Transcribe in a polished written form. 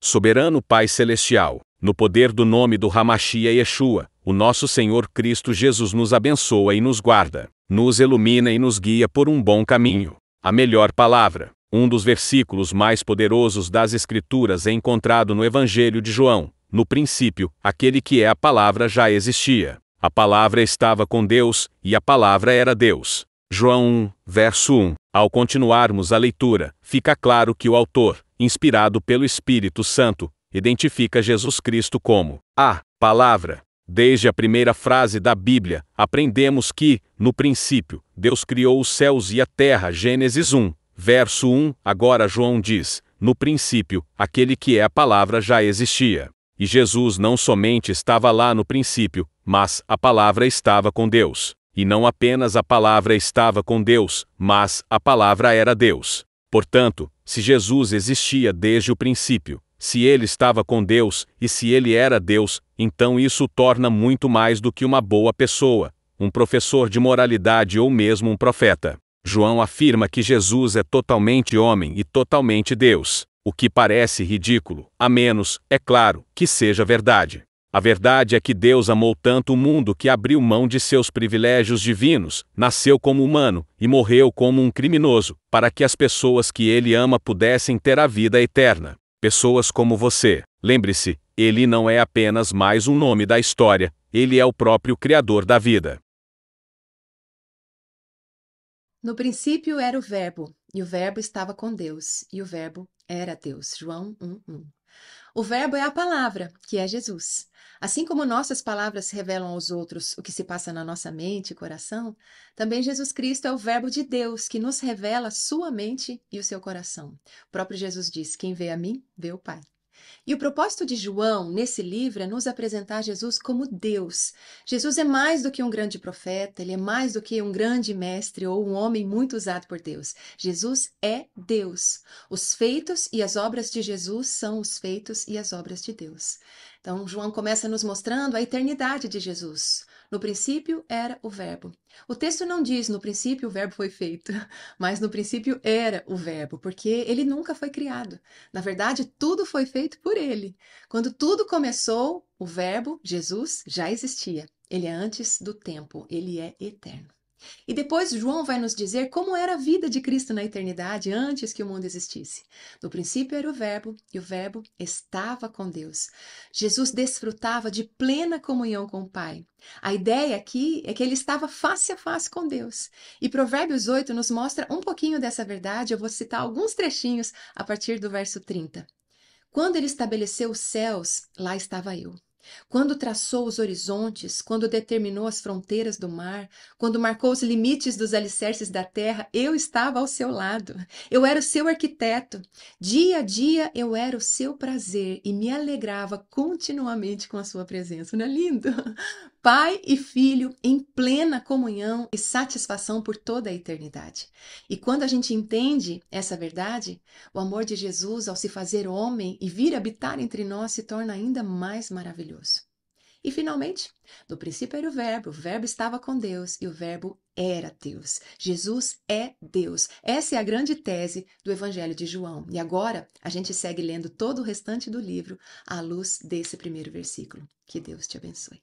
Soberano Pai Celestial, no poder do nome do Hamashia Yeshua, o nosso Senhor Cristo Jesus nos abençoa e nos guarda, nos ilumina e nos guia por um bom caminho. A melhor palavra. Um dos versículos mais poderosos das Escrituras é encontrado no Evangelho de João. No princípio, aquele que é a palavra já existia. A palavra estava com Deus, e a palavra era Deus. João 1, verso 1. Ao continuarmos a leitura, fica claro que o autor, inspirado pelo Espírito Santo, identifica Jesus Cristo como a palavra. Desde a primeira frase da Bíblia, aprendemos que, no princípio, Deus criou os céus e a terra. Gênesis 1, verso 1. Agora João diz, no princípio, aquele que é a palavra já existia. E Jesus não somente estava lá no princípio, mas a palavra estava com Deus. E não apenas a palavra estava com Deus, mas a palavra era Deus. Portanto, se Jesus existia desde o princípio, se ele estava com Deus e se ele era Deus, então isso o torna muito mais do que uma boa pessoa, um professor de moralidade ou mesmo um profeta. João afirma que Jesus é totalmente homem e totalmente Deus, o que parece ridículo, a menos, é claro, que seja verdade. A verdade é que Deus amou tanto o mundo que abriu mão de seus privilégios divinos, nasceu como humano e morreu como um criminoso, para que as pessoas que ele ama pudessem ter a vida eterna. Pessoas como você. Lembre-se, ele não é apenas mais um nome da história, ele é o próprio Criador da vida. No princípio era o Verbo, e o Verbo estava com Deus, e o Verbo era Deus. João 1:1. O Verbo é a palavra, que é Jesus. Assim como nossas palavras revelam aos outros o que se passa na nossa mente e coração, também Jesus Cristo é o Verbo de Deus, que nos revela sua mente e o seu coração. O próprio Jesus diz: quem vê a mim, vê o Pai. E o propósito de João, nesse livro, é nos apresentar Jesus como Deus. Jesus é mais do que um grande profeta, ele é mais do que um grande mestre ou um homem muito usado por Deus. Jesus é Deus. Os feitos e as obras de Jesus são os feitos e as obras de Deus. Então, João começa nos mostrando a eternidade de Jesus. No princípio era o Verbo. O texto não diz no princípio o Verbo foi feito, mas no princípio era o Verbo, porque ele nunca foi criado. Na verdade, tudo foi feito por ele. Quando tudo começou, o Verbo, Jesus, já existia. Ele é antes do tempo, ele é eterno. E depois João vai nos dizer como era a vida de Cristo na eternidade antes que o mundo existisse. No princípio era o Verbo, e o Verbo estava com Deus. Jesus desfrutava de plena comunhão com o Pai. A ideia aqui é que ele estava face a face com Deus. E Provérbios 8 nos mostra um pouquinho dessa verdade. Eu vou citar alguns trechinhos a partir do verso 30. Quando ele estabeleceu os céus, lá estava eu. Quando traçou os horizontes, quando determinou as fronteiras do mar, quando marcou os limites dos alicerces da terra, eu estava ao seu lado. Eu era o seu arquiteto. Dia a dia eu era o seu prazer e me alegrava continuamente com a sua presença. Não é lindo? Pai e Filho em plena comunhão e satisfação por toda a eternidade. E quando a gente entende essa verdade, o amor de Jesus ao se fazer homem e vir habitar entre nós se torna ainda mais maravilhoso. E finalmente, no princípio era o Verbo estava com Deus e o Verbo era Deus. Jesus é Deus. Essa é a grande tese do Evangelho de João. E agora a gente segue lendo todo o restante do livro à luz desse primeiro versículo. Que Deus te abençoe.